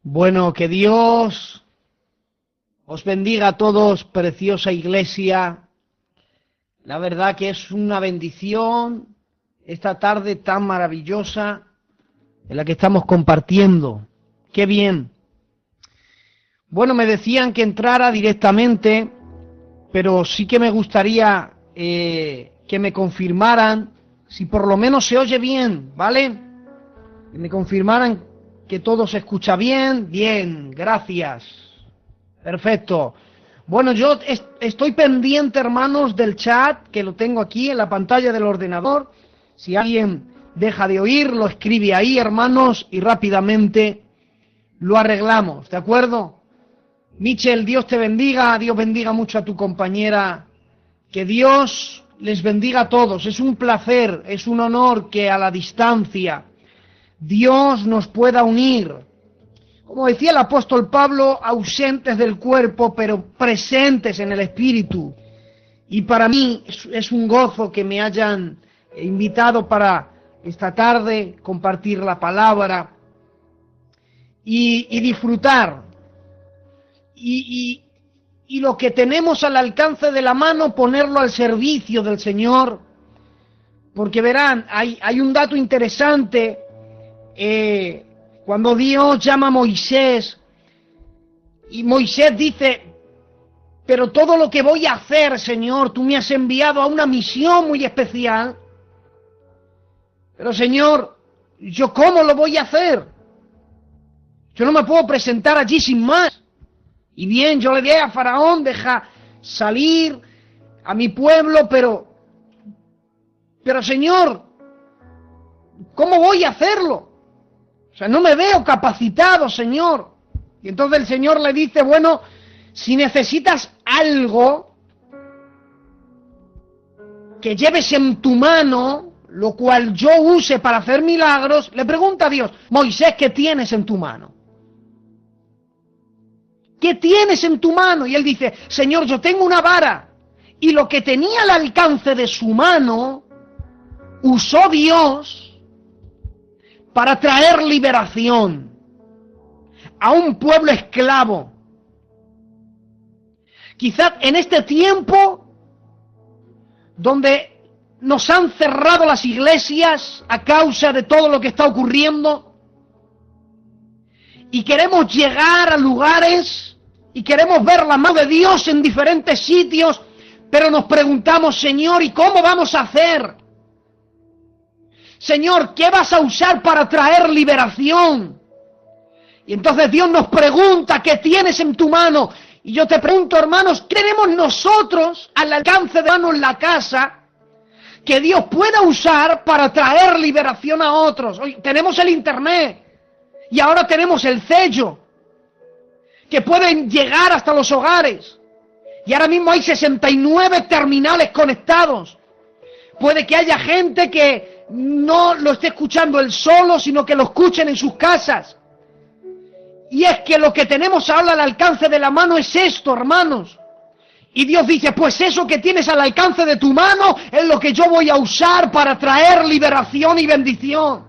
Bueno, que Dios os bendiga a todos, preciosa iglesia. La verdad que es una bendición esta tarde tan maravillosa en la que estamos compartiendo. ¡Qué bien! Bueno, me decían que entrara directamente, pero sí que me gustaría que me confirmaran si por lo menos se oye bien, ¿vale? Que me confirmaran que todo se escucha bien. Bien, gracias. Perfecto. Bueno, yo estoy pendiente, hermanos, del chat, que lo tengo aquí en la pantalla del ordenador. Si alguien deja de oír, lo escribe ahí, hermanos, y rápidamente lo arreglamos, ¿de acuerdo? Michel, Dios te bendiga, Dios bendiga mucho a tu compañera. Que Dios les bendiga a todos. Es un placer, es un honor que a la distancia Dios nos pueda unir. Como decía el apóstol Pablo, ausentes del cuerpo, pero presentes en el espíritu. Y para mí es un gozo que me hayan invitado para esta tarde compartir la palabra y disfrutar. Y lo que tenemos al alcance de la mano, ponerlo al servicio del Señor. Porque verán, hay un dato interesante. Cuando Dios llama a Moisés, y Moisés dice: pero todo lo que voy a hacer, Señor, tú me has enviado a una misión muy especial. Pero Señor, ¿yo cómo lo voy a hacer? Yo no me puedo presentar allí sin más. Y bien, yo le dije a Faraón: deja salir a mi pueblo, pero Señor, ¿cómo voy a hacerlo? O sea, no me veo capacitado, Señor. Y entonces el Señor le dice: bueno, si necesitas algo que lleves en tu mano, lo cual yo use para hacer milagros, le pregunta a Dios: Moisés, ¿qué tienes en tu mano? ¿Qué tienes en tu mano? Y él dice: Señor, yo tengo una vara. Y lo que tenía al alcance de su mano, usó Dios para traer liberación a un pueblo esclavo. Quizás en este tiempo donde nos han cerrado las iglesias a causa de todo lo que está ocurriendo, y queremos llegar a lugares y queremos ver la mano de Dios en diferentes sitios, pero nos preguntamos: Señor, ¿y cómo vamos a hacer? Señor, ¿qué vas a usar para traer liberación? Y entonces Dios nos pregunta: ¿qué tienes en tu mano? Y yo te pregunto, hermanos, ¿qué tenemos nosotros al alcance de mano en la casa que Dios pueda usar para traer liberación a otros? Hoy tenemos el internet y ahora tenemos el sello que pueden llegar hasta los hogares. Y ahora mismo hay 69 terminales conectados. Puede que haya gente que no lo esté escuchando él solo, sino que lo escuchen en sus casas. Y es que lo que tenemos ahora al alcance de la mano es esto, hermanos. Y Dios dice: pues eso que tienes al alcance de tu mano es lo que yo voy a usar para traer liberación y bendición.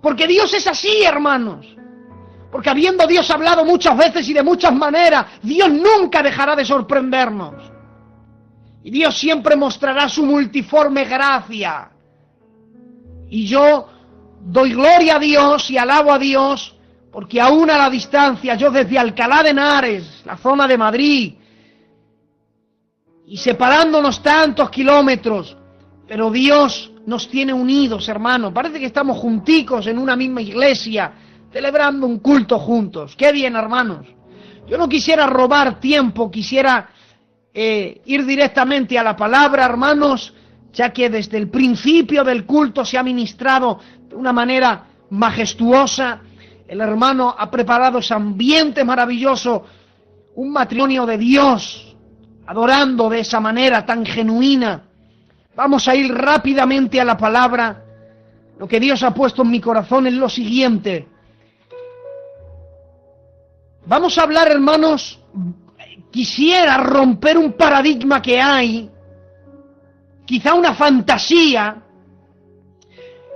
Porque Dios es así, hermanos. Porque habiendo Dios hablado muchas veces y de muchas maneras, Dios nunca dejará de sorprendernos. Y Dios siempre mostrará su multiforme gracia. Y yo doy gloria a Dios y alabo a Dios, porque aún a la distancia, yo desde Alcalá de Henares, la zona de Madrid, y separándonos tantos kilómetros, pero Dios nos tiene unidos, hermanos. Parece que estamos junticos en una misma iglesia, celebrando un culto juntos. ¡Qué bien, hermanos! Yo no quisiera robar tiempo, quisiera ir directamente a la palabra, hermanos, ya que desde el principio del culto se ha ministrado de una manera majestuosa. El hermano ha preparado ese ambiente maravilloso, un matrimonio de Dios, adorando de esa manera tan genuina. Vamos a ir rápidamente a la palabra. Lo que Dios ha puesto en mi corazón es lo siguiente. Vamos a hablar, hermanos, quisiera romper un paradigma que hay, quizá una fantasía,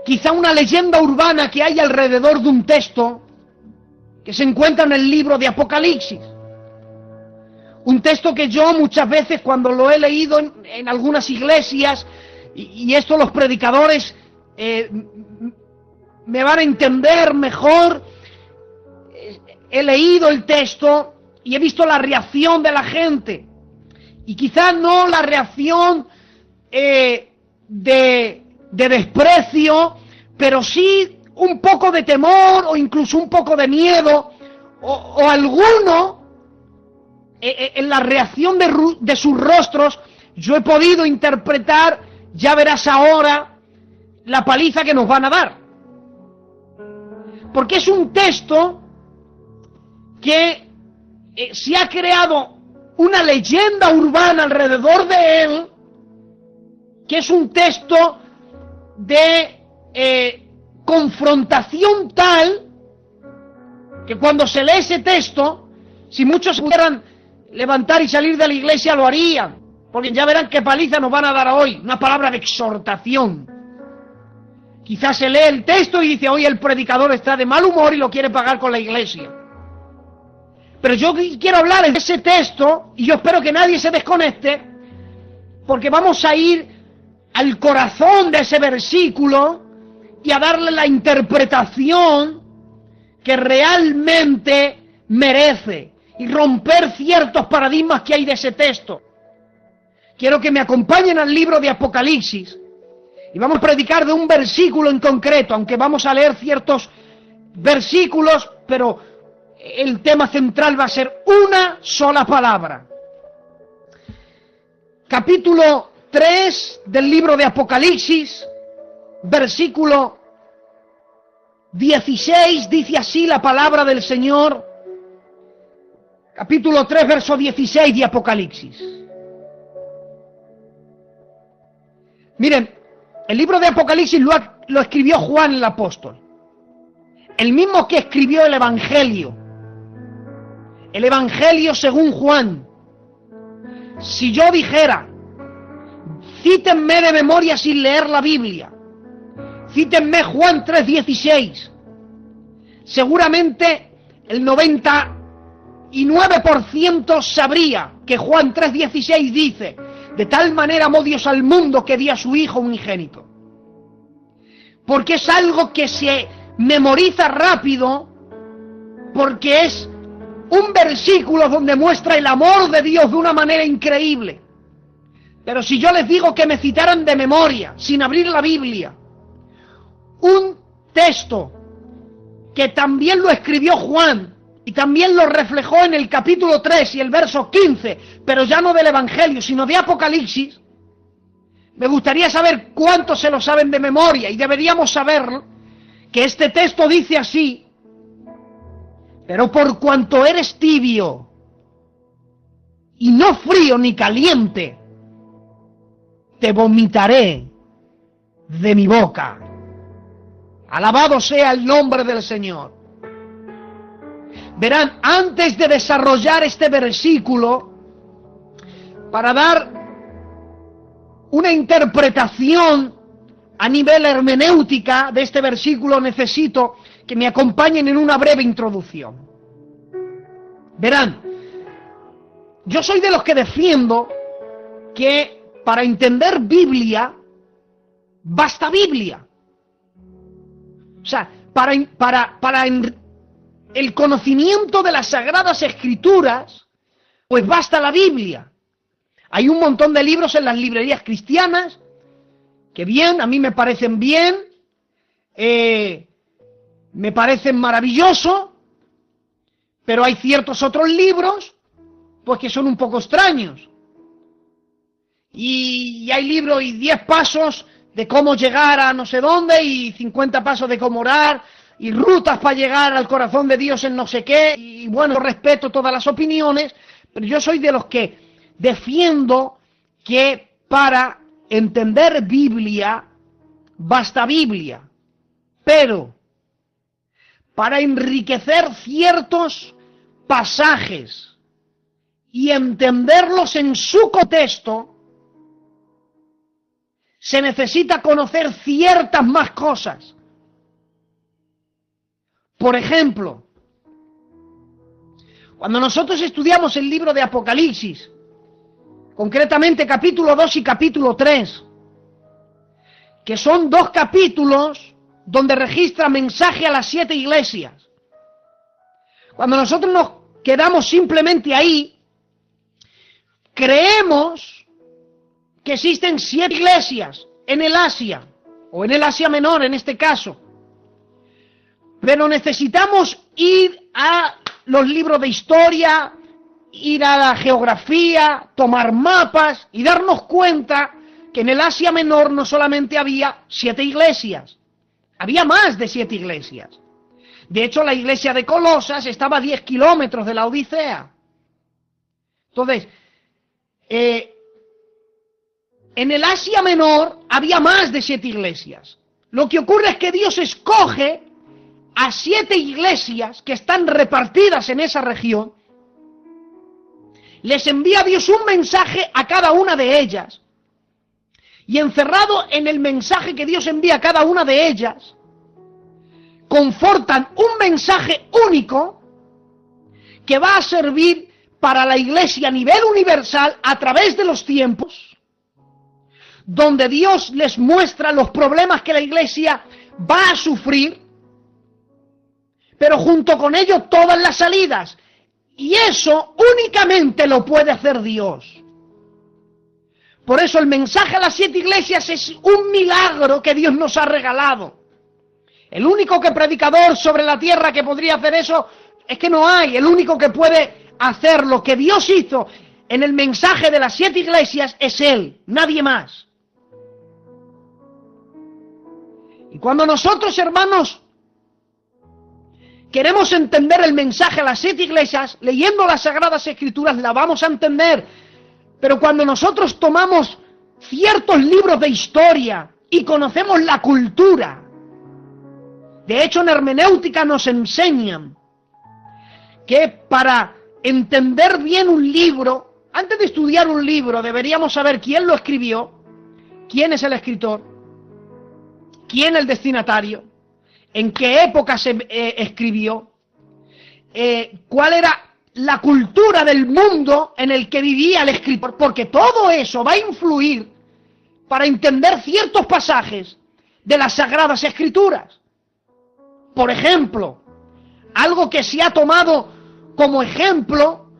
quizá una leyenda urbana que hay alrededor de un texto que se encuentra en el libro de Apocalipsis. Un texto que yo muchas veces cuando lo he leído en algunas iglesias, y esto los predicadores me van a entender mejor, he leído el texto y he visto la reacción de la gente. Y quizás no la reacción de desprecio, pero sí un poco de temor o incluso un poco de miedo, o alguno, en la reacción de sus rostros, yo he podido interpretar, ya verás ahora, la paliza que nos van a dar. Porque es un texto que se ha creado una leyenda urbana alrededor de él, que es un texto de confrontación tal, que cuando se lee ese texto, si muchos pudieran levantar y salir de la iglesia lo harían, porque ya verán qué paliza nos van a dar hoy, una palabra de exhortación. Quizás se lee el texto y dice, hoy el predicador está de mal humor y lo quiere pagar con la iglesia. Pero yo quiero hablar de ese texto, y yo espero que nadie se desconecte, porque vamos a ir al corazón de ese versículo y a darle la interpretación que realmente merece, y romper ciertos paradigmas que hay de ese texto. Quiero que me acompañen al libro de Apocalipsis, y vamos a predicar de un versículo en concreto, aunque vamos a leer ciertos versículos, pero el tema central va a ser una sola palabra. Capítulo 3 del libro de Apocalipsis, versículo 16, dice así la palabra del Señor. Capítulo 3, verso 16 de Apocalipsis. Miren, el libro de Apocalipsis lo escribió Juan el apóstol, el mismo que escribió el Evangelio según Juan. Si yo dijera, cítenme de memoria sin leer la Biblia, cítenme Juan 3:16, seguramente el 99% sabría que Juan 3:16 dice, de tal manera amó Dios al mundo que dio a su Hijo unigénito. Porque es algo que se memoriza rápido, porque es un versículo donde muestra el amor de Dios de una manera increíble. Pero si yo les digo que me citaran de memoria, sin abrir la Biblia, un texto que también lo escribió Juan y también lo reflejó en el capítulo 3 y el verso 15, pero ya no del Evangelio, sino de Apocalipsis, me gustaría saber cuántos se lo saben de memoria, y deberíamos saber que este texto dice así: pero por cuanto eres tibio y no frío ni caliente, te vomitaré de mi boca. Alabado sea el nombre del Señor. Verán, antes de desarrollar este versículo, para dar una interpretación a nivel hermenéutica de este versículo, necesito que me acompañen en una breve introducción. Verán, yo soy de los que defiendo que para entender Biblia, basta Biblia. O sea, para el conocimiento de las Sagradas Escrituras, pues basta la Biblia. Hay un montón de libros en las librerías cristianas, que bien, a mí me parecen bien, me parecen maravillosos, pero hay ciertos otros libros, pues que son un poco extraños. Y hay libros y 10 pasos de cómo llegar a no sé dónde, y 50 pasos de cómo orar, y rutas para llegar al corazón de Dios en no sé qué, y bueno, respeto todas las opiniones, pero yo soy de los que defiendo que para entender Biblia, basta Biblia, pero para enriquecer ciertos pasajes y entenderlos en su contexto, se necesita conocer ciertas más cosas. Por ejemplo, Cuando nosotros estudiamos el libro de Apocalipsis, concretamente capítulo 2 y capítulo 3, que son 2 capítulos donde registra mensaje a las 7 iglesias. Cuando nosotros nos quedamos simplemente ahí, creemos que existen 7 iglesias en el Asia, o en el Asia Menor en este caso. Pero necesitamos ir a los libros de historia, ir a la geografía, tomar mapas y darnos cuenta que en el Asia Menor no solamente había 7 iglesias, había más de 7 iglesias. De hecho, la iglesia de Colosas estaba a 10 kilómetros de la Odisea. Entonces, en el Asia Menor había más de 7 iglesias. Lo que ocurre es que Dios escoge a 7 iglesias que están repartidas en esa región. Les envía Dios un mensaje a cada una de ellas. Y encerrado en el mensaje que Dios envía a cada una de ellas, confortan un mensaje único que va a servir para la iglesia a nivel universal a través de los tiempos, donde Dios les muestra los problemas que la iglesia va a sufrir, pero junto con ello todas las salidas. Y eso únicamente lo puede hacer Dios. Por eso el mensaje a las 7 iglesias es un milagro que Dios nos ha regalado. El único que predicador sobre la tierra que podría hacer eso es que no hay. El único que puede hacer lo que Dios hizo en el mensaje de las 7 iglesias es Él, nadie más. Y cuando nosotros, hermanos, queremos entender el mensaje a las 7 iglesias, leyendo las Sagradas Escrituras la vamos a entender. Pero cuando nosotros tomamos ciertos libros de historia y conocemos la cultura, de hecho en hermenéutica nos enseñan que para entender bien un libro, antes de estudiar un libro deberíamos saber quién lo escribió, quién es el escritor, quién es el destinatario, en qué época se escribió, cuál era la cultura del mundo en el que vivía el escritor, porque todo eso va a influir para entender ciertos pasajes de las Sagradas Escrituras. Por ejemplo, algo que se ha tomado como ejemplo,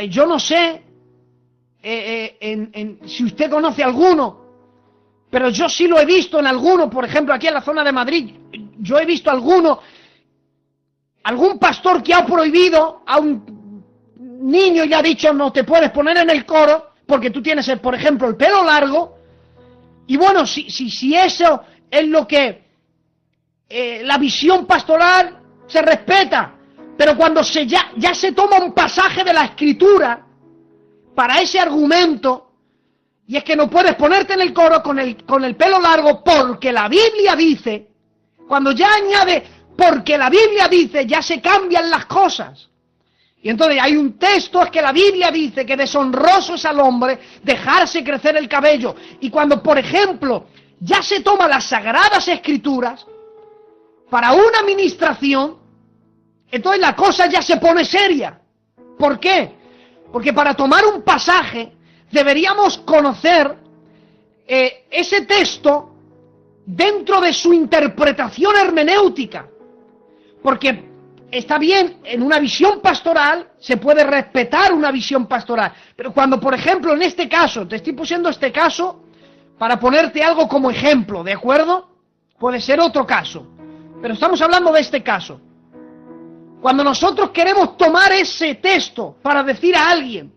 yo no sé si usted conoce alguno, pero yo sí lo he visto en alguno, por ejemplo aquí en la zona de Madrid, yo he visto algún pastor que ha prohibido a un niño y le ha dicho no te puedes poner en el coro porque tú tienes, por ejemplo, el pelo largo. Y bueno, si eso es lo que la visión pastoral se respeta, pero cuando ya se toma un pasaje de la Escritura para ese argumento, y es que no puedes ponerte en el coro con el pelo largo porque la Biblia dice, cuando ya añade porque la Biblia dice, ya se cambian las cosas. Y entonces hay un texto, es que la Biblia dice que deshonroso es al hombre dejarse crecer el cabello. Y cuando, por ejemplo, ya se toma las Sagradas Escrituras para una ministración, entonces la cosa ya se pone seria. ¿Por qué? Porque para tomar un pasaje deberíamos conocer ese texto dentro de su interpretación hermenéutica. Porque está bien, en una visión pastoral se puede respetar una visión pastoral, pero cuando, por ejemplo, en este caso, te estoy poniendo este caso para ponerte algo como ejemplo, ¿de acuerdo? Puede ser otro caso, pero estamos hablando de este caso. Cuando nosotros queremos tomar ese texto para decir a alguien,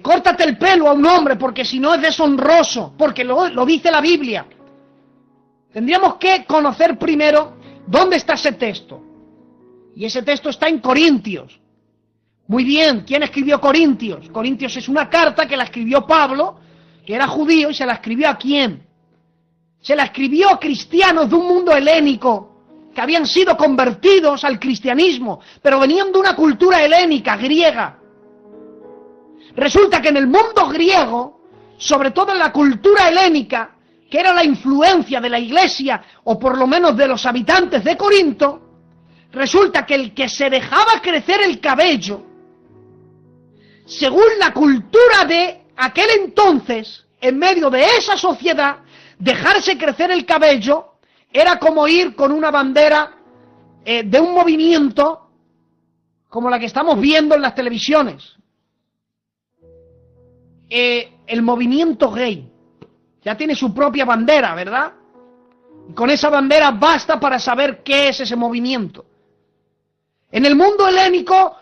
córtate el pelo a un hombre porque si no es deshonroso, porque lo dice la Biblia, tendríamos que conocer primero dónde está ese texto. Y ese texto está en Corintios. Muy bien, ¿quién escribió Corintios? Corintios es una carta que la escribió Pablo, que era judío, y se la escribió ¿a quién? Se la escribió a cristianos de un mundo helénico, que habían sido convertidos al cristianismo, pero venían de una cultura helénica, griega. Resulta que en el mundo griego, sobre todo en la cultura helénica, que era la influencia de la iglesia, o por lo menos de los habitantes de Corinto, resulta que el que se dejaba crecer el cabello según la cultura de aquel entonces, en medio de esa sociedad, dejarse crecer el cabello era como ir con una bandera de un movimiento como la que estamos viendo en las televisiones. El movimiento gay ya tiene su propia bandera, ¿verdad? Y con esa bandera basta para saber qué es ese movimiento. En el mundo helénico,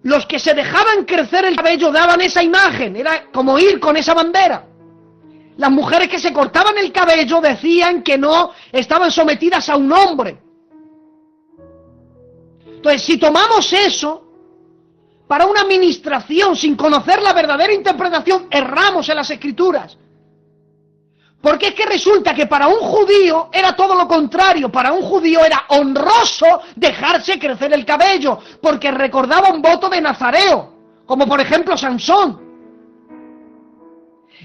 los que se dejaban crecer el cabello daban esa imagen, era como ir con esa bandera. Las mujeres que se cortaban el cabello decían que no estaban sometidas a un hombre. Entonces, si tomamos eso para una administración sin conocer la verdadera interpretación, erramos en las Escrituras. Porque es que resulta que para un judío era todo lo contrario. Para un judío era honroso dejarse crecer el cabello, porque recordaba un voto de nazareo, como por ejemplo Sansón.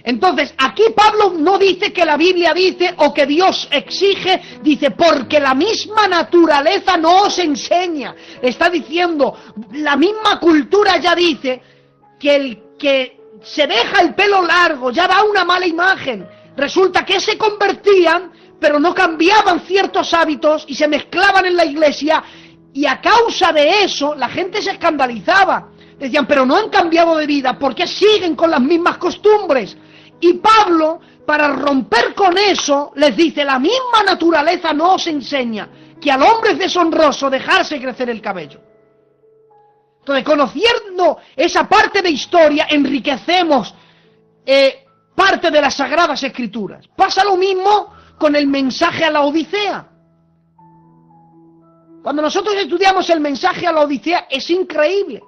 Entonces, aquí Pablo no dice que la Biblia dice o que Dios exige, dice porque la misma naturaleza no os enseña. Está diciendo, la misma cultura ya dice que el que se deja el pelo largo ya da una mala imagen. Resulta que se convertían, pero no cambiaban ciertos hábitos y se mezclaban en la iglesia, y a causa de eso la gente se escandalizaba. Decían, pero no han cambiado de vida, ¿por qué siguen con las mismas costumbres? Y Pablo, para romper con eso, les dice, la misma naturaleza no os enseña que al hombre es deshonroso dejarse crecer el cabello. Entonces, conociendo esa parte de historia, enriquecemos parte de las Sagradas Escrituras. Pasa lo mismo con el mensaje a la Odisea. Cuando nosotros estudiamos el mensaje a la Odisea, es increíble.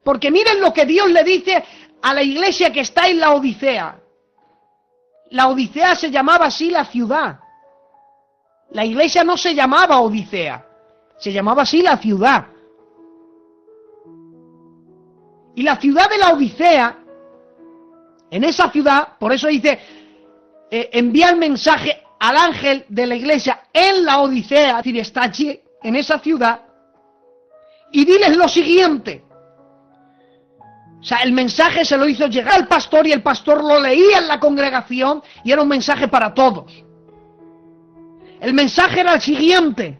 Porque miren lo que Dios le dice a la iglesia que está en la Odisea. La Odisea se llamaba así la ciudad. La iglesia no se llamaba Odisea, se llamaba así la ciudad. Y la ciudad de la Odisea, en esa ciudad, por eso dice, envía el mensaje al ángel de la iglesia en la Odisea, es decir, está allí, en esa ciudad, y diles lo siguiente. O sea, el mensaje se lo hizo llegar al pastor y el pastor lo leía en la congregación y era un mensaje para todos. El mensaje era el siguiente.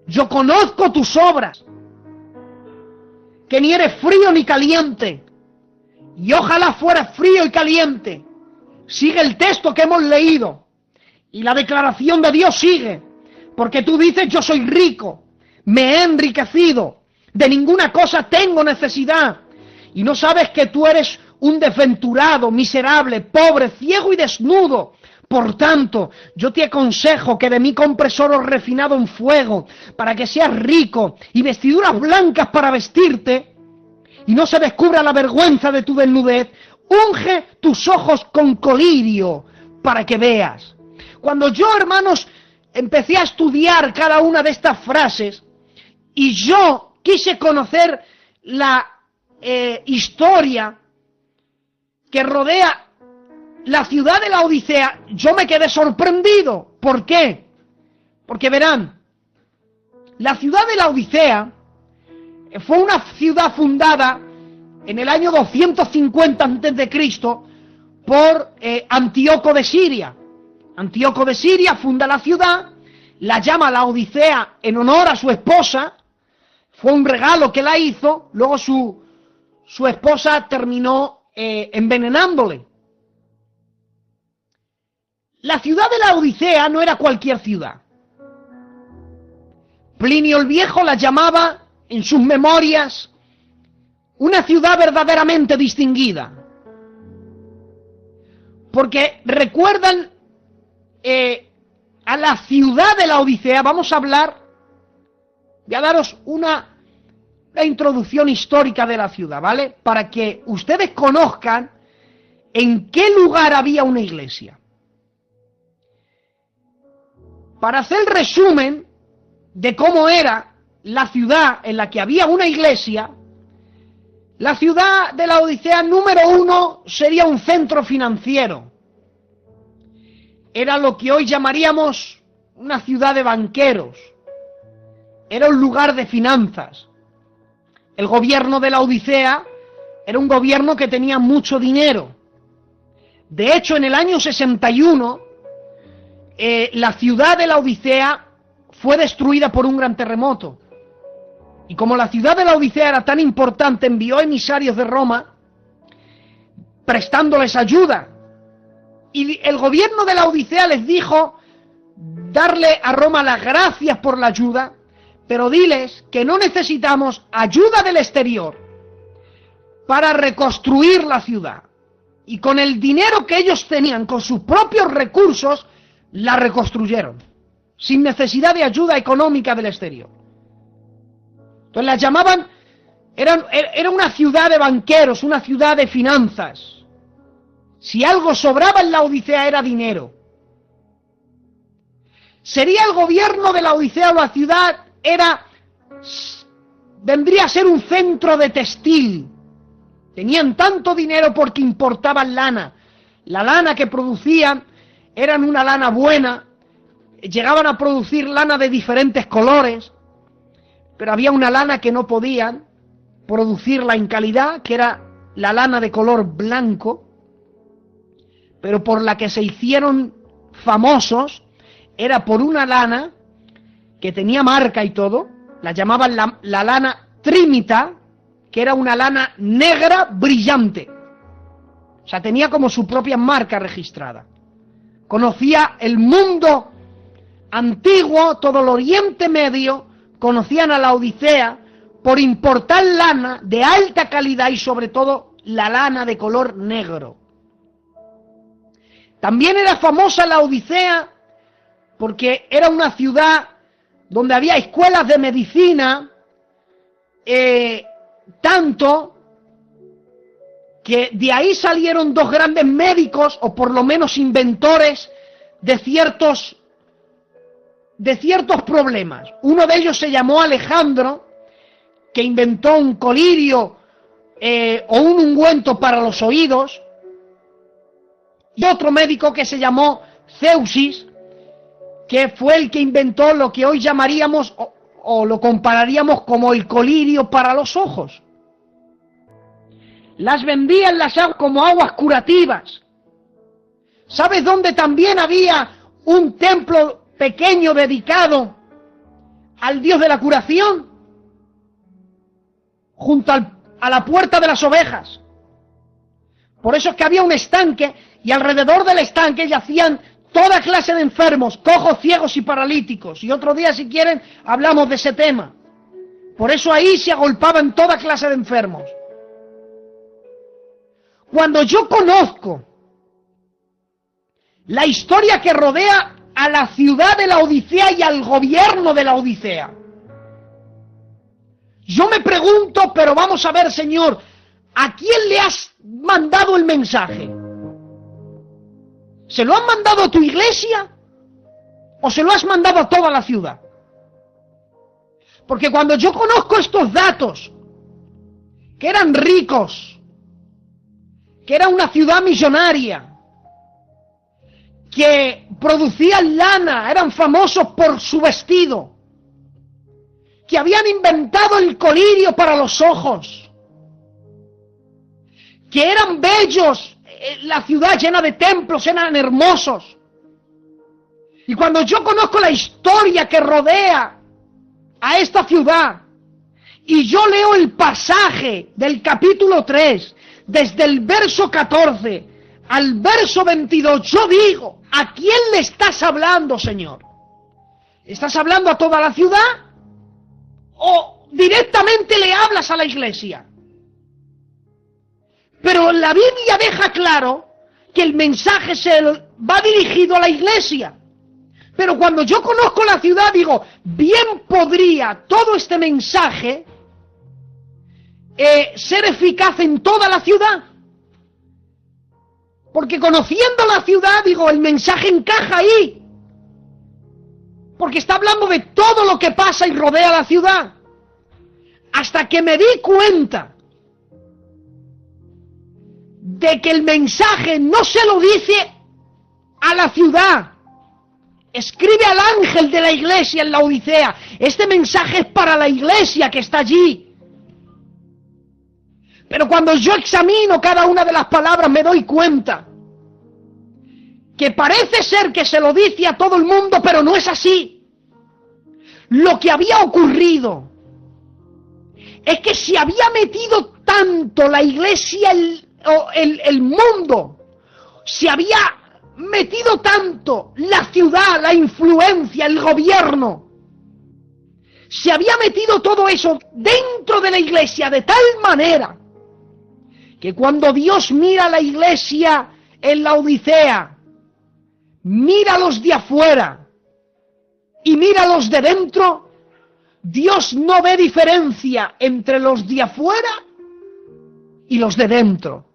Yo conozco tus obras, que ni eres frío ni caliente, y ojalá fueras frío y caliente. Sigue el texto que hemos leído, y la declaración de Dios sigue, porque tú dices, yo soy rico, me he enriquecido, de ninguna cosa tengo necesidad, y no sabes que tú eres un desventurado, miserable, pobre, ciego y desnudo. Por tanto, yo te aconsejo que de mí compres oro refinado en fuego, para que seas rico, y vestiduras blancas para vestirte, y no se descubra la vergüenza de tu desnudez. Unge tus ojos con colirio, para que veas. Cuando yo, hermanos, empecé a estudiar cada una de estas frases, y yo quise conocer la historia que rodea la ciudad de la Odisea, yo me quedé sorprendido. ¿Por qué? Porque verán, la ciudad de la Odisea fue una ciudad fundada en el año 250 a.C. por Antíoco de Siria. Antíoco de Siria funda la ciudad, la llama la Odisea en honor a su esposa. Fue un regalo que la hizo, luego su esposa terminó envenenándole. La ciudad de la Odisea no era cualquier ciudad. Plinio el Viejo la llamaba, en sus memorias, una ciudad verdaderamente distinguida. Porque recuerdan a la ciudad de la Odisea, vamos a hablar, voy a daros una introducción histórica de la ciudad, ¿vale? Para que ustedes conozcan en qué lugar había una iglesia. Para hacer el resumen de cómo era la ciudad en la que había una iglesia, la ciudad de la Odisea número 1 sería un centro financiero. Era lo que hoy llamaríamos una ciudad de banqueros. Era un lugar de finanzas. El gobierno de la Odisea era un gobierno que tenía mucho dinero. De hecho, en el año 61, la ciudad de la Odisea fue destruida por un gran terremoto. Y como la ciudad de la Odisea era tan importante, envió emisarios de Roma prestándoles ayuda. Y el gobierno de la Odisea les dijo darle a Roma las gracias por la ayuda, pero diles que no necesitamos ayuda del exterior para reconstruir la ciudad. Y con el dinero que ellos tenían, con sus propios recursos, la reconstruyeron, sin necesidad de ayuda económica del exterior. Entonces la llamaban, era una ciudad de banqueros, una ciudad de finanzas. Si algo sobraba en la Odisea era dinero. Sería el gobierno de la Odisea o la ciudad, vendría a ser un centro de textil. Tenían tanto dinero porque importaban lana. La lana que producían eran una lana buena, llegaban a producir lana de diferentes colores, pero había una lana que no podían producirla en calidad, que era la lana de color blanco, pero por la que se hicieron famosos era por una lana que tenía marca y todo, la llamaban la lana trimita, que era una lana negra brillante. O sea, tenía como su propia marca registrada. Conocía el mundo antiguo, todo el Oriente Medio, conocían a la Odisea por importar lana de alta calidad y sobre todo la lana de color negro. También era famosa la Odisea porque era una ciudad donde había escuelas de medicina, tanto que de ahí salieron dos grandes médicos, o por lo menos inventores de ciertos problemas. Uno de ellos se llamó Alejandro, que inventó un colirio o un ungüento para los oídos, y otro médico que se llamó Zeusis, que fue el que inventó lo que hoy llamaríamos o lo compararíamos como el colirio para los ojos. Las vendían las aguas como aguas curativas. ¿Sabes dónde también había un templo pequeño dedicado al dios de la curación? Junto a la puerta de las ovejas. Por eso es que había un estanque y alrededor del estanque yacían toda clase de enfermos, cojos, ciegos y paralíticos. Y otro día, si quieren, hablamos de ese tema. Por eso ahí se agolpaban toda clase de enfermos. Cuando yo conozco la historia que rodea a la ciudad de la Odisea y al gobierno de la Odisea, yo me pregunto, pero vamos a ver, Señor, ¿a quién le has mandado el mensaje? ¿Se lo han mandado a tu iglesia? ¿O se lo has mandado a toda la ciudad? Porque cuando yo conozco estos datos, que eran ricos, que era una ciudad millonaria, que producían lana, eran famosos por su vestido, que habían inventado el colirio para los ojos, que eran bellos, la ciudad llena de templos, eran hermosos. Y cuando yo conozco la historia que rodea a esta ciudad, y yo leo el pasaje del capítulo 3, desde el verso 14 al verso 22, yo digo, ¿a quién le estás hablando, Señor? ¿Estás hablando a toda la ciudad? ¿O directamente le hablas a la iglesia? Pero la Biblia deja claro que el mensaje va dirigido a la iglesia. Pero cuando yo conozco la ciudad, digo, bien podría todo este mensaje ser eficaz en toda la ciudad. Porque conociendo la ciudad, digo, el mensaje encaja ahí. Porque está hablando de todo lo que pasa y rodea la ciudad. Hasta que me di cuenta de que el mensaje no se lo dice a la ciudad. Escribe al ángel de la iglesia en la Odisea. Este mensaje es para la iglesia que está allí. Pero cuando yo examino cada una de las palabras me doy cuenta que parece ser que se lo dice a todo el mundo, pero no es así. Lo que había ocurrido es que se había metido tanto la iglesia, el mundo, se había metido tanto la ciudad, la influencia, el gobierno, se había metido todo eso dentro de la iglesia de tal manera que cuando Dios mira a la iglesia en la Odisea, mira a los de afuera y mira a los de dentro, Dios no ve diferencia entre los de afuera y los de dentro.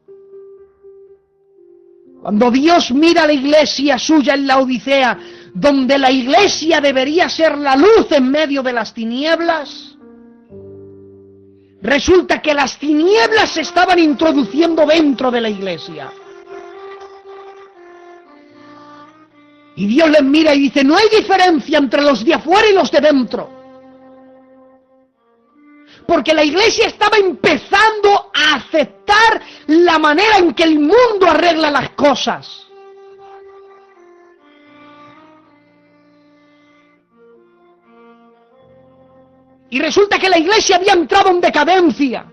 Cuando Dios mira a la iglesia suya en la Odisea, donde la iglesia debería ser la luz en medio de las tinieblas, resulta que las tinieblas se estaban introduciendo dentro de la iglesia. Y Dios les mira y dice, no hay diferencia entre los de afuera y los de dentro. Porque la iglesia estaba empezando a aceptar la manera en que el mundo arregla las cosas. Y resulta que la iglesia había entrado en decadencia.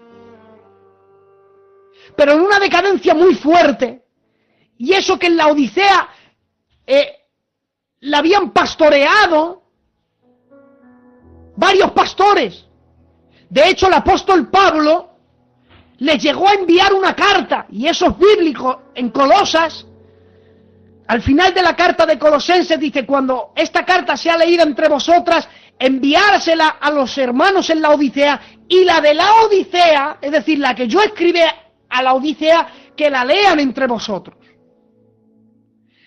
Pero en una decadencia muy fuerte. Y eso que en la Odisea la habían pastoreado varios pastores. De hecho, el apóstol Pablo les llegó a enviar una carta, y eso es bíblico, en Colosas. Al final de la carta de Colosenses dice, cuando esta carta sea leída entre vosotras, enviársela a los hermanos en la Odisea, y la de la Odisea, es decir, la que yo escribí a la Odisea, que la lean entre vosotros.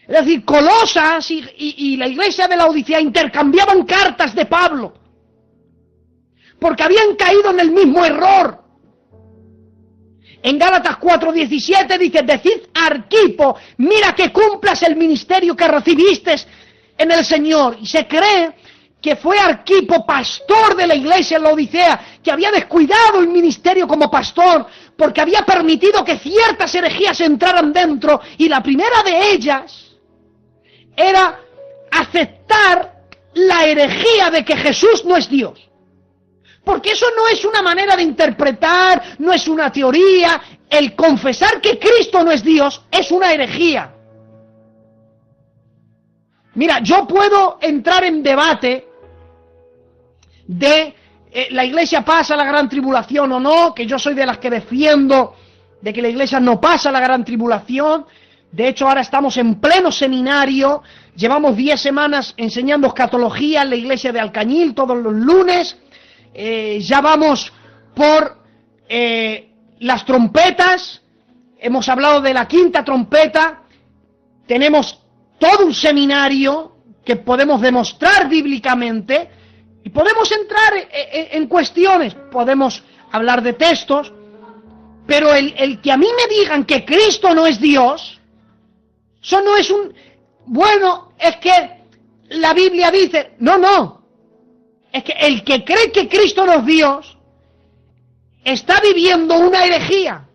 Es decir, Colosas y la iglesia de la Odisea intercambiaban cartas de Pablo, porque habían caído en el mismo error. En Gálatas 4:17 dice, decid a Arquipo, mira que cumplas el ministerio que recibiste en el Señor. Y se cree que fue Arquipo, pastor de la iglesia en la Odisea, que había descuidado el ministerio como pastor, porque había permitido que ciertas herejías entraran dentro, y la primera de ellas era aceptar la herejía de que Jesús no es Dios. Porque eso no es una manera de interpretar, no es una teoría. El confesar que Cristo no es Dios es una herejía. Mira, yo puedo entrar en debate de la iglesia pasa la gran tribulación o no, que yo soy de las que defiendo de que la iglesia no pasa la gran tribulación. De hecho, ahora estamos en pleno seminario, llevamos 10 semanas enseñando escatología en la iglesia de Alcañil todos los lunes. Ya vamos por las trompetas, hemos hablado de la quinta trompeta, tenemos todo un seminario que podemos demostrar bíblicamente y podemos entrar en cuestiones, podemos hablar de textos, pero el que a mí me digan que Cristo no es Dios, eso no es un... Bueno, es que la Biblia dice... No. Es que el que cree que Cristo no es Dios está viviendo una herejía.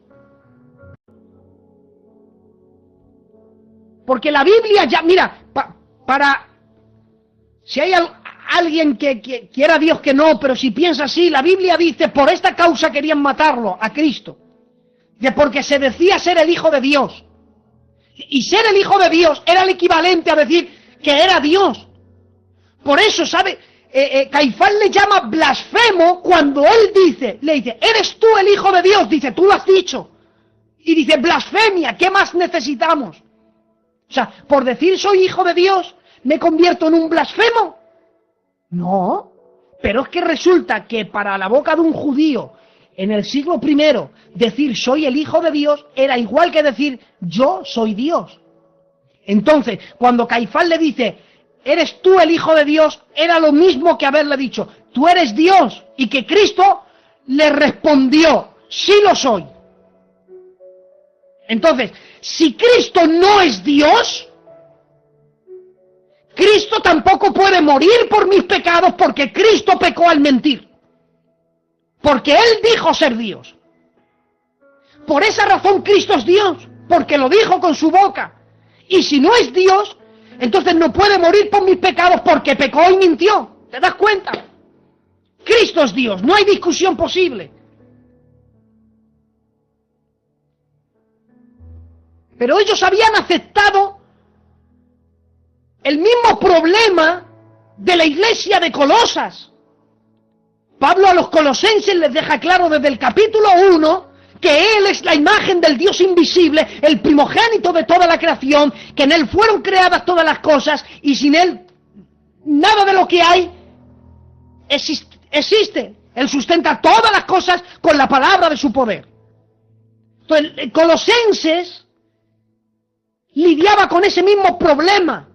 Porque la Biblia ya... Mira, para... Si hay alguien que quiera a Dios que no, pero si piensa así, la Biblia dice, por esta causa querían matarlo, a Cristo. De porque se decía ser el Hijo de Dios. Y ser el Hijo de Dios era el equivalente a decir que era Dios. Por eso, ¿sabe? Caifás le llama blasfemo cuando él le dice, ¿eres tú el Hijo de Dios? Dice, tú lo has dicho. Y dice, blasfemia, ¿qué más necesitamos? O sea, por decir soy Hijo de Dios, ¿me convierto en un blasfemo? No, pero es que resulta que para la boca de un judío, en el siglo I, decir soy el Hijo de Dios era igual que decir yo soy Dios. Entonces, cuando Caifás le dice, ¿eres tú el Hijo de Dios?, era lo mismo que haberle dicho, tú eres Dios, y que Cristo le respondió, sí lo soy. Entonces, si Cristo no es Dios, Cristo tampoco puede morir por mis pecados porque Cristo pecó al mentir. Porque Él dijo ser Dios. Por esa razón Cristo es Dios, porque lo dijo con su boca. Y si no es Dios, entonces no puede morir por mis pecados porque pecó y mintió. ¿Te das cuenta? Cristo es Dios, no hay discusión posible. Pero ellos habían aceptado el mismo problema de la iglesia de Colosas. Pablo a los colosenses les deja claro desde el capítulo 1 que Él es la imagen del Dios invisible, el primogénito de toda la creación, que en Él fueron creadas todas las cosas y sin Él nada de lo que hay existe. Él sustenta todas las cosas con la palabra de su poder. Entonces, Colosenses lidiaba con ese mismo problema.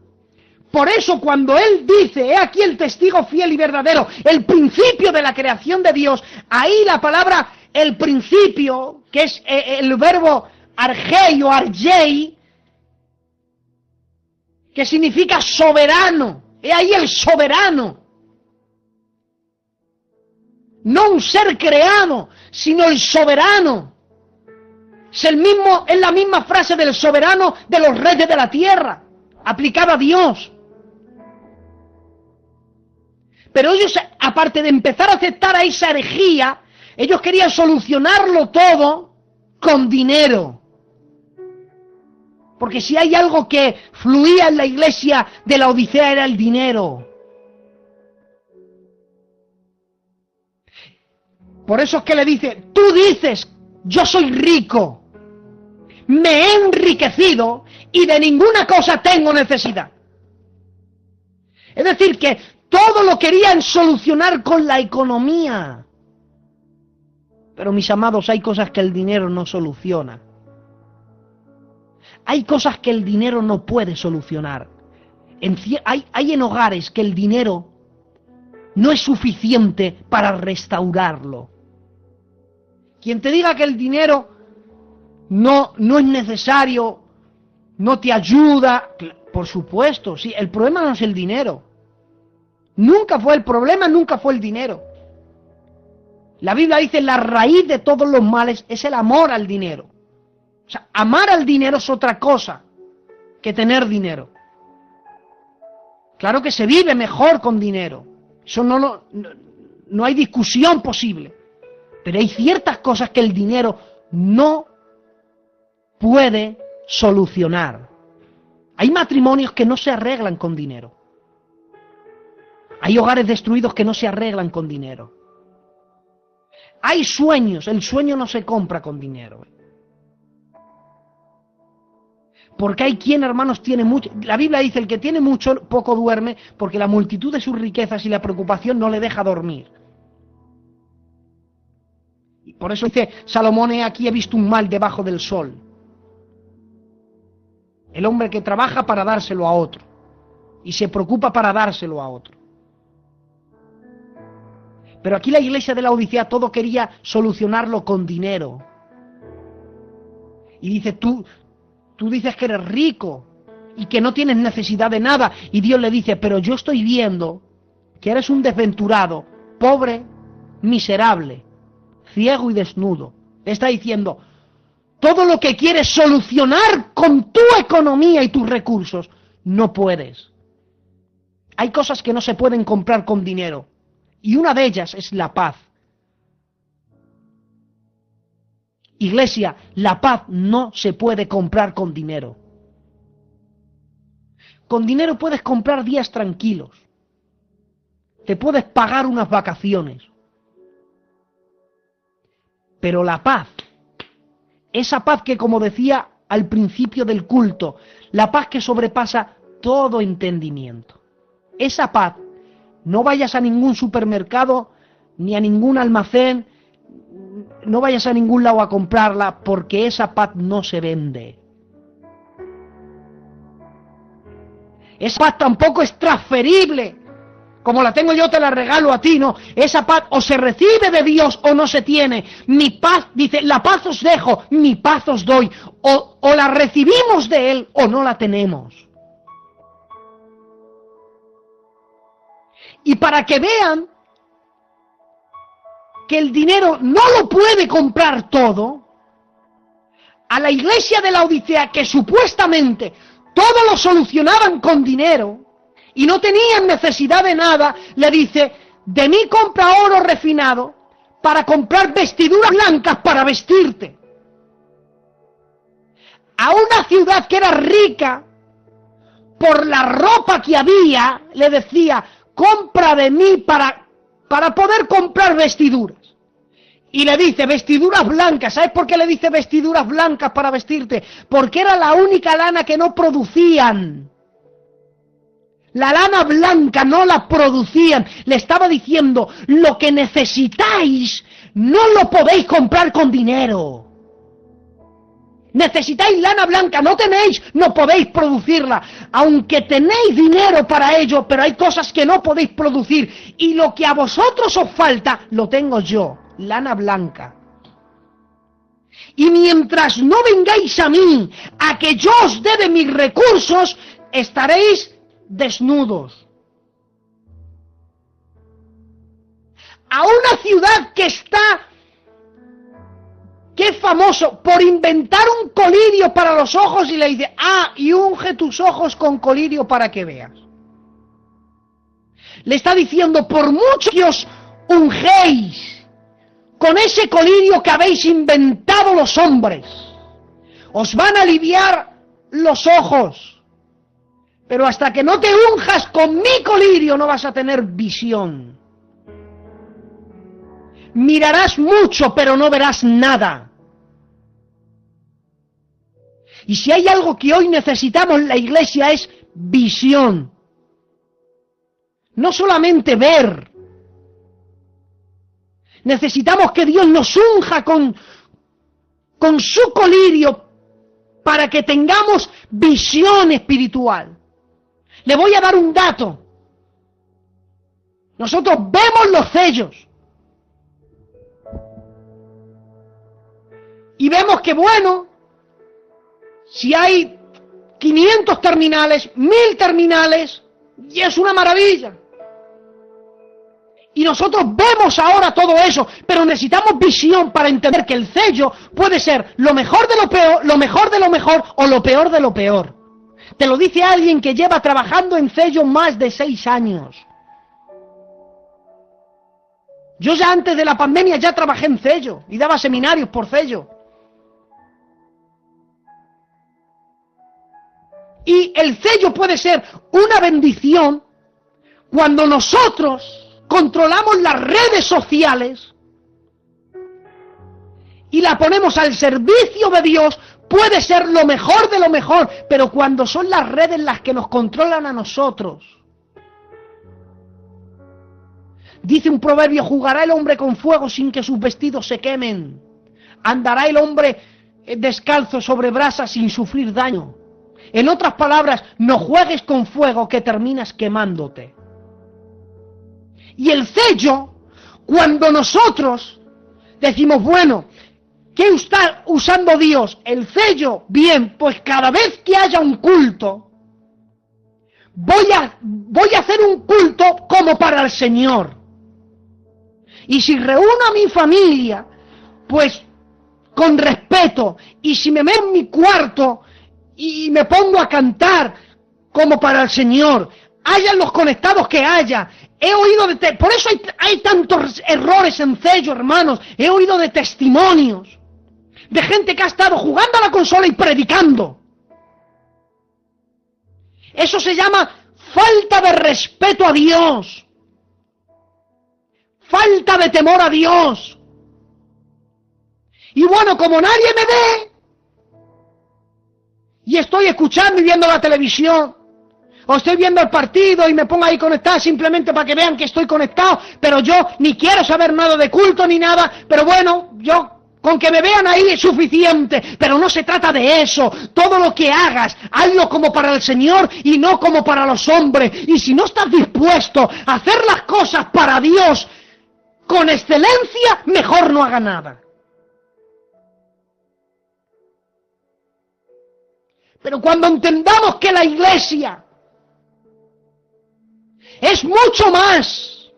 Por eso cuando él dice, he aquí el testigo fiel y verdadero, el principio de la creación de Dios, ahí la palabra el principio, que es el verbo argei o argei, que significa soberano, he ahí el soberano. No un ser creado, sino el soberano. Es la misma frase del soberano de los reyes de la tierra, aplicada a Dios. Pero ellos, aparte de empezar a aceptar a esa herejía, ellos querían solucionarlo todo con dinero. Porque si hay algo que fluía en la iglesia de la Odisea era el dinero. Por eso es que le dice, tú dices, yo soy rico, me he enriquecido y de ninguna cosa tengo necesidad. Es decir, que todo lo querían solucionar con la economía. Pero mis amados, hay cosas que el dinero no soluciona. Hay cosas que el dinero no puede solucionar. Hay en hogares que el dinero no es suficiente para restaurarlo. Quien te diga que el dinero no es necesario, no te ayuda, por supuesto, sí, el problema no es el dinero. Nunca fue el problema, nunca fue el dinero. La Biblia dice, la raíz de todos los males es el amor al dinero. O sea, amar al dinero es otra cosa que tener dinero. Claro que se vive mejor con dinero. Eso no hay discusión posible. Pero hay ciertas cosas que el dinero no puede solucionar. Hay matrimonios que no se arreglan con dinero. Hay hogares destruidos que no se arreglan con dinero. Hay sueños, el sueño no se compra con dinero. Porque hay quien, hermanos, tiene mucho. La Biblia dice, el que tiene mucho, poco duerme, porque la multitud de sus riquezas y la preocupación no le deja dormir. Y por eso dice Salomón, aquí he visto un mal debajo del sol. El hombre que trabaja para dárselo a otro. Y se preocupa para dárselo a otro. Pero aquí la iglesia de la Odisea todo quería solucionarlo con dinero. Y dice, tú dices que eres rico y que no tienes necesidad de nada. Y Dios le dice, pero yo estoy viendo que eres un desventurado, pobre, miserable, ciego y desnudo. Está diciendo, todo lo que quieres solucionar con tu economía y tus recursos, no puedes. Hay cosas que no se pueden comprar con dinero. Y una de ellas es la paz. Iglesia, la paz no se puede comprar con dinero. Con dinero puedes comprar días tranquilos. Te puedes pagar unas vacaciones. Pero la paz, esa paz que, como decía al principio del culto, la paz que sobrepasa todo entendimiento. Esa paz, no vayas a ningún supermercado, ni a ningún almacén, no vayas a ningún lado a comprarla, porque esa paz no se vende. Esa paz tampoco es transferible. Como la tengo yo, te la regalo a ti, no. Esa paz o se recibe de Dios o no se tiene. Mi paz, dice, la paz os dejo, mi paz os doy. O la recibimos de Él o no la tenemos. Y para que vean que el dinero no lo puede comprar todo, a la iglesia de Laodicea, que supuestamente todo lo solucionaban con dinero y no tenían necesidad de nada, le dice: de mí compra oro refinado para comprar vestiduras blancas para vestirte. A una ciudad que era rica por la ropa que había, le decía: compra de mí para poder comprar vestiduras. Y le dice vestiduras blancas. ¿Sabes por qué le dice vestiduras blancas para vestirte? Porque era la única lana que no producían. La lana blanca no la producían. Le estaba diciendo: lo que necesitáis no lo podéis comprar con dinero. Necesitáis lana blanca, no tenéis, no podéis producirla. Aunque tenéis dinero para ello, pero hay cosas que no podéis producir. Y lo que a vosotros os falta, lo tengo yo, lana blanca. Y mientras no vengáis a mí, a que yo os dé de mis recursos, estaréis desnudos. A una ciudad que es famoso por inventar un colirio para los ojos, y le dice: y unge tus ojos con colirio para que veas. Le está diciendo: por mucho que os ungéis con ese colirio que habéis inventado los hombres, os van a aliviar los ojos, pero hasta que no te unjas con mi colirio no vas a tener visión. Mirarás mucho, pero no verás nada. Y si hay algo que hoy necesitamos en la iglesia es visión. No solamente ver. Necesitamos que Dios nos unja con su colirio para que tengamos visión espiritual. Le voy a dar un dato. Nosotros vemos los sellos. Y vemos que, bueno, si hay 500 terminales, 1000 terminales, y es una maravilla. Y nosotros vemos ahora todo eso, pero necesitamos visión para entender que el sello puede ser lo mejor de lo peor, lo mejor de lo mejor, o lo peor de lo peor. Te lo dice alguien que lleva trabajando en sello más de 6 años. Yo ya antes de la pandemia ya trabajé en sello y daba seminarios por sello. Y el sello puede ser una bendición cuando nosotros controlamos las redes sociales y la ponemos al servicio de Dios. Puede ser lo mejor de lo mejor, pero cuando son las redes las que nos controlan a nosotros. Dice un proverbio: jugará el hombre con fuego sin que sus vestidos se quemen. Andará el hombre descalzo sobre brasas sin sufrir daño. En otras palabras, no juegues con fuego que terminas quemándote. Y el sello, cuando nosotros decimos: bueno, ¿qué está usando Dios? El sello, bien, pues cada vez que haya un culto, voy a hacer un culto como para el Señor. Y si reúno a mi familia, pues con respeto, y si me meto en mi cuarto y me pongo a cantar como para el Señor, hayan los conectados que haya. He oído por eso hay tantos errores en sello, hermanos. He oído de testimonios de gente que ha estado jugando a la consola y predicando. Eso se llama falta de respeto a Dios, falta de temor a Dios. Y bueno, como nadie me ve, y estoy escuchando y viendo la televisión, o estoy viendo el partido y me pongo ahí conectado simplemente para que vean que estoy conectado, pero yo ni quiero saber nada de culto ni nada, pero bueno, yo con que me vean ahí es suficiente. Pero no se trata de eso. Todo lo que hagas, hazlo como para el Señor y no como para los hombres. Y si no estás dispuesto a hacer las cosas para Dios con excelencia, mejor no haga nada. Pero cuando entendamos que la iglesia es mucho más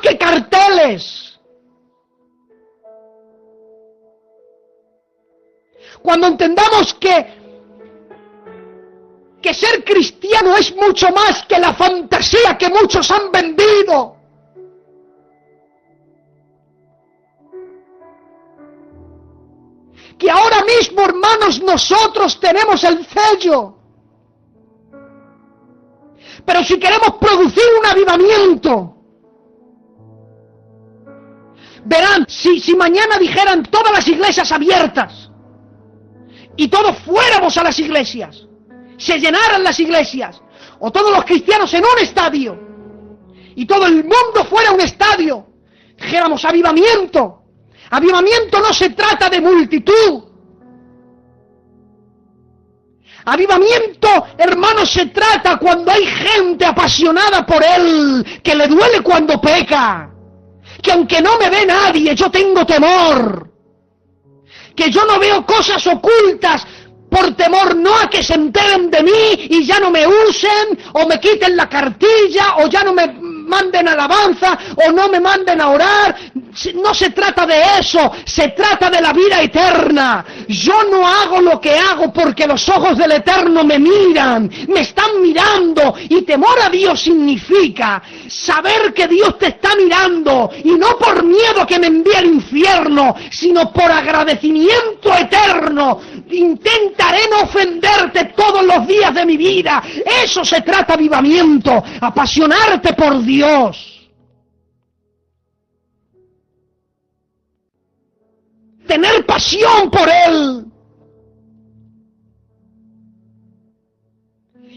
que carteles, cuando entendamos que ser cristiano es mucho más que la fantasía que muchos han vendido. Que ahora mismo, hermanos, nosotros tenemos el sello. Pero si queremos producir un avivamiento, verán, si mañana dijeran todas las iglesias abiertas y todos fuéramos a las iglesias, se llenaran las iglesias, o todos los cristianos en un estadio, y todo el mundo fuera un estadio, dijéramos avivamiento. Avivamiento no se trata de multitud. Avivamiento, hermanos, se trata cuando hay gente apasionada por Él, que le duele cuando peca, que aunque no me ve nadie, yo tengo temor, que yo no veo cosas ocultas, por temor no a que se enteren de mí y ya no me usen, o me quiten la cartilla, o ya no me manden alabanza, o no me manden a orar. No se trata de eso, se trata de la vida eterna. Yo no hago lo que hago porque los ojos del Eterno me miran, me están mirando, y temor a Dios significa saber que Dios te está mirando, y no por miedo a que me envíe al infierno, sino por agradecimiento eterno. Intentaré no ofenderte todos los días de mi vida. Eso se trata avivamiento, apasionarte por Dios. Tener pasión por Él.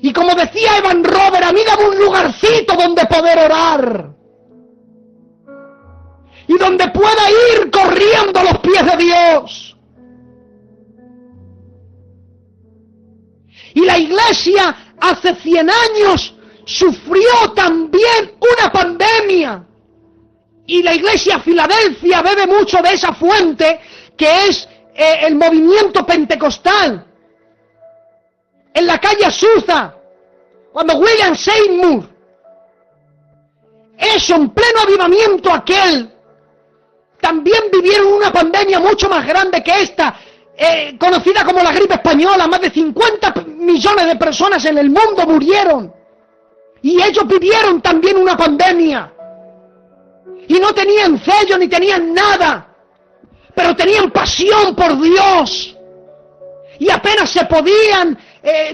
Y como decía Evan Robert, a mí dame un lugarcito donde poder orar. Y donde pueda ir corriendo a los pies de Dios. Y la iglesia hace 100 años sufrió también una pandemia. Y la iglesia Filadelfia bebe mucho de esa fuente que es el movimiento pentecostal. En la calle Azusa, cuando William Seymour, eso en pleno avivamiento aquel, también vivieron una pandemia mucho más grande que esta, conocida como la gripe española. Más de 50 millones de personas en el mundo murieron. Y ellos vivieron también una pandemia. Y no tenían sello ni tenían nada, pero tenían pasión por Dios. Y apenas se podían,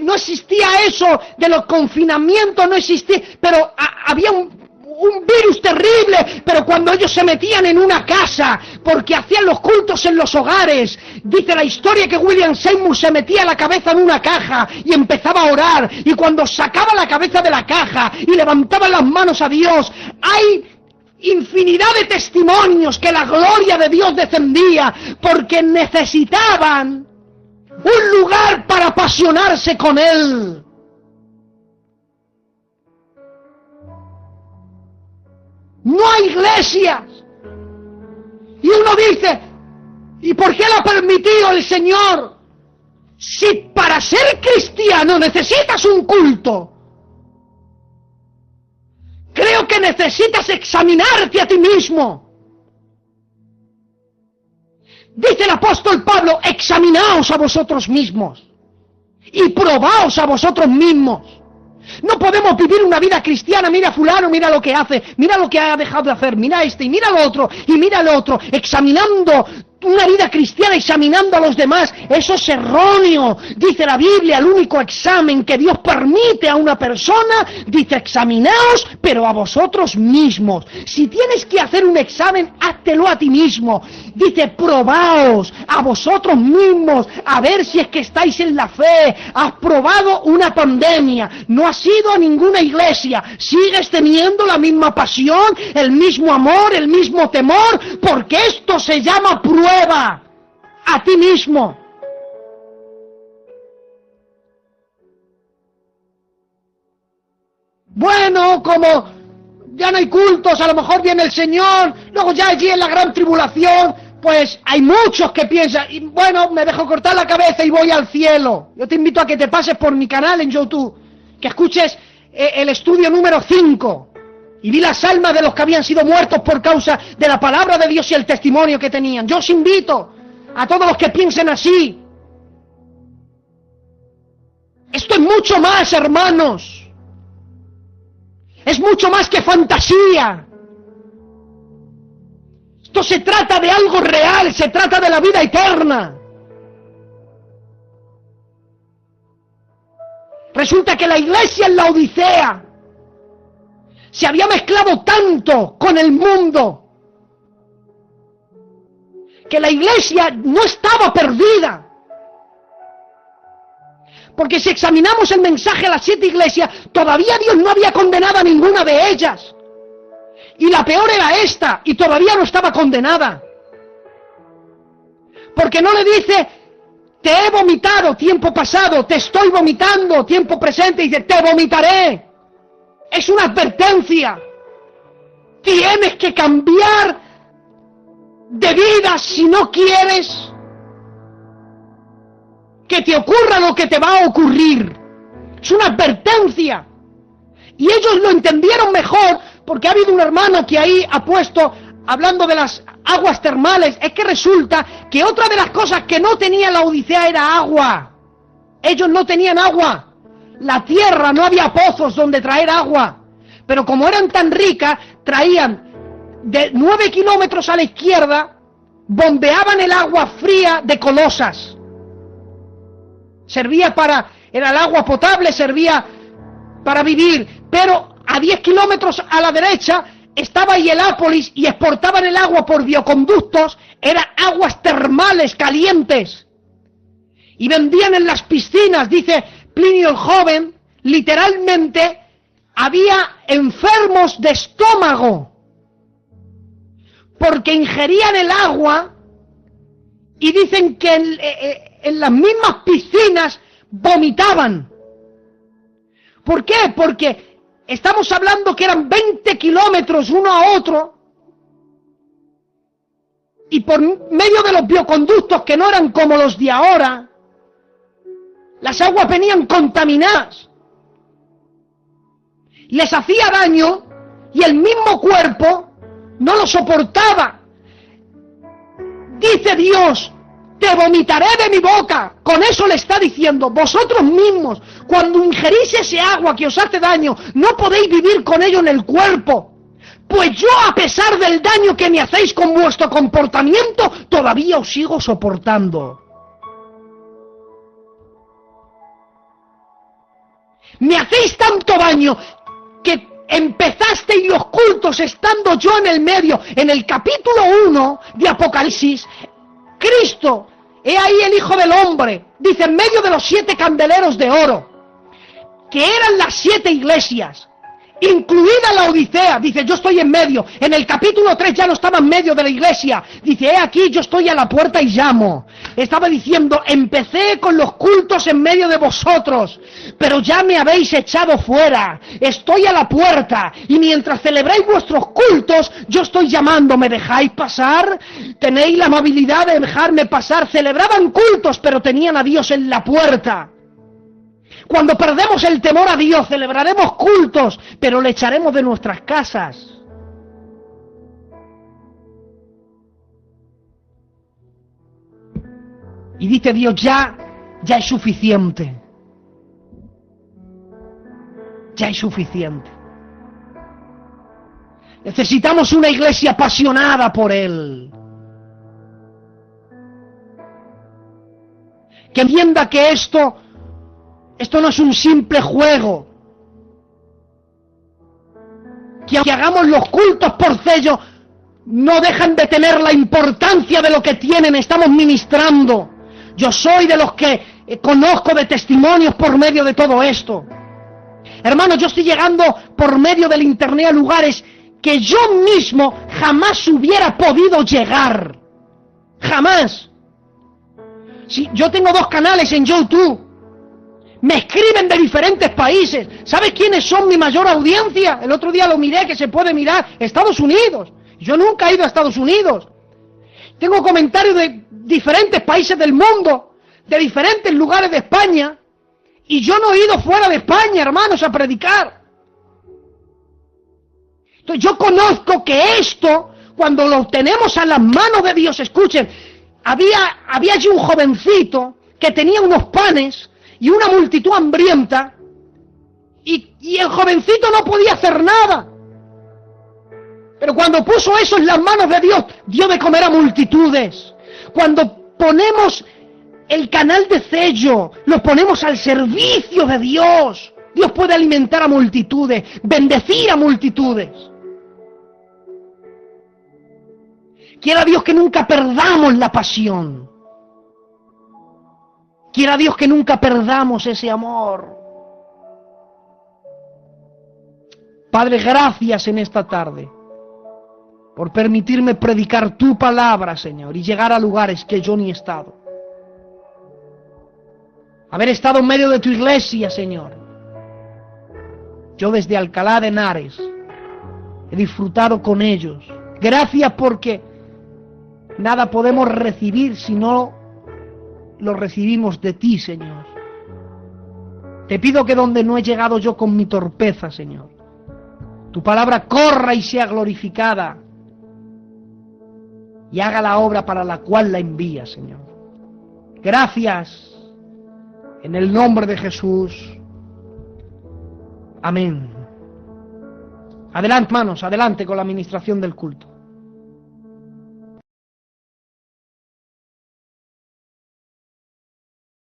no existía eso de los confinamientos, no existía, pero había un virus terrible. Pero cuando ellos se metían en una casa, porque hacían los cultos en los hogares, dice la historia que William Seymour se metía la cabeza en una caja y empezaba a orar, y cuando sacaba la cabeza de la caja y levantaba las manos a Dios, hay infinidad de testimonios que la gloria de Dios descendía, porque necesitaban un lugar para apasionarse con Él. No hay iglesias. Y uno dice, ¿y por qué lo ha permitido el Señor? Si para ser cristiano necesitas un culto, creo que necesitas examinarte a ti mismo. Dice el apóstol Pablo, examinaos a vosotros mismos y probaos a vosotros mismos. No podemos vivir una vida cristiana, mira a fulano, mira lo que hace, mira lo que ha dejado de hacer, mira este y mira lo otro, y mira lo otro, examinando una vida cristiana, examinando a los demás. Eso es erróneo. Dice la Biblia, el único examen que Dios permite a una persona, dice examinaos, pero a vosotros mismos. Si tienes que hacer un examen, háztelo a ti mismo. Dice, probaos a vosotros mismos, a ver si es que estáis en la fe. Has probado una pandemia, no has ido a ninguna iglesia, sigues teniendo la misma pasión, el mismo amor, el mismo temor, porque esto se llama prueba. A ti mismo. Bueno, como ya no hay cultos, a lo mejor viene el Señor, luego ya allí en la gran tribulación, pues hay muchos que piensan, y bueno, me dejo cortar la cabeza y voy al cielo. Yo te invito a que te pases por mi canal en YouTube, que escuches el estudio número 5, y vi las almas de los que habían sido muertos por causa de la palabra de Dios y el testimonio que tenían. Yo os invito a todos los que piensen así, mucho más, hermanos. Es mucho más que fantasía. Esto se trata de algo real, se trata de la vida eterna. Resulta que la iglesia en la Odisea se había mezclado tanto con el mundo que la iglesia no estaba perdida. Porque si examinamos el mensaje a las 7 iglesias, todavía Dios no había condenado a ninguna de ellas. Y la peor era esta, y todavía no estaba condenada. Porque no le dice, te he vomitado, tiempo pasado, te estoy vomitando, tiempo presente, y dice, te vomitaré. Es una advertencia. Tienes que cambiar de vida si no quieres que te ocurra lo que te va a ocurrir. Es una advertencia. Y ellos lo entendieron mejor porque ha habido un hermano que ahí ha puesto, hablando de las aguas termales, es que resulta que otra de las cosas que no tenía la Odisea era agua. Ellos no tenían agua. La tierra, no había pozos donde traer agua. Pero como eran tan ricas, traían de 9 kilómetros a la izquierda, bombeaban el agua fría de Colosas. Servía era el agua potable, servía para vivir, pero a 10 kilómetros a la derecha estaba Hierápolis y exportaban el agua por bioconductos, eran aguas termales calientes. Y vendían en las piscinas, dice Plinio el Joven, literalmente había enfermos de estómago, porque ingerían el agua y dicen que en las mismas piscinas vomitaban. ¿Por qué? Porque estamos hablando que eran 20 kilómetros uno a otro y por medio de los bioconductos que no eran como los de ahora, las aguas venían contaminadas. Les hacía daño y el mismo cuerpo no lo soportaba. Dice Dios, te vomitaré de mi boca. Con eso le está diciendo, vosotros mismos, cuando ingerís ese agua que os hace daño, no podéis vivir con ello en el cuerpo. Pues yo, a pesar del daño que me hacéis con vuestro comportamiento, todavía os sigo soportando. Me hacéis tanto daño que empezasteis los cultos estando yo en el medio. En el capítulo 1 de Apocalipsis, Cristo, he ahí el Hijo del Hombre, dice, en medio de los 7 candeleros de oro, que eran las 7 iglesias, incluida la Odisea, dice, yo estoy en medio. En el capítulo 3 ya no estaba en medio de la iglesia, dice, he aquí, yo estoy a la puerta y llamo. Estaba diciendo, empecé con los cultos en medio de vosotros, pero ya me habéis echado fuera, estoy a la puerta, y mientras celebráis vuestros cultos, yo estoy llamando, ¿me dejáis pasar? ¿Tenéis la amabilidad de dejarme pasar? Celebraban cultos, pero tenían a Dios en la puerta. Cuando perdemos el temor a Dios, celebraremos cultos, pero le echaremos de nuestras casas. Y dice Dios, ya es suficiente. Ya es suficiente. Necesitamos una iglesia apasionada por Él. Que entienda que esto no es un simple juego. Que aunque hagamos los cultos por sello, no dejan de tener la importancia de lo que tienen. Estamos ministrando. Yo soy de los que conozco de testimonios por medio de todo esto. Hermanos, yo estoy llegando por medio del internet a lugares que yo mismo jamás hubiera podido llegar. Jamás. Si yo tengo 2 canales en YouTube. Me escriben de diferentes países. ¿Sabes quiénes son mi mayor audiencia? El otro día lo miré, que se puede mirar. Estados Unidos. Yo nunca he ido a Estados Unidos. Tengo comentarios de diferentes países del mundo, de diferentes lugares de España. Y yo no he ido fuera de España, hermanos, a predicar. Entonces yo conozco que esto, cuando lo tenemos a las manos de Dios, escuchen, había allí un jovencito que tenía unos panes y una multitud hambrienta, y el jovencito no podía hacer nada. Pero cuando puso eso en las manos de Dios, dio de comer a multitudes. Cuando ponemos el canal de sello, lo ponemos al servicio de Dios, Dios puede alimentar a multitudes, bendecir a multitudes. Quiera Dios que nunca perdamos la pasión. Quiera Dios que nunca perdamos ese amor. Padre, gracias en esta tarde por permitirme predicar tu palabra, Señor, y llegar a lugares que yo ni he estado. Haber estado en medio de tu iglesia, Señor. Yo desde Alcalá de Henares he disfrutado con ellos. Gracias porque nada podemos recibir si no lo recibimos de ti, Señor. Te pido que donde no he llegado yo con mi torpeza, Señor, tu palabra corra y sea glorificada y haga la obra para la cual la envía, Señor. Gracias, en el nombre de Jesús. Amén. Adelante, hermanos, adelante con la administración del culto.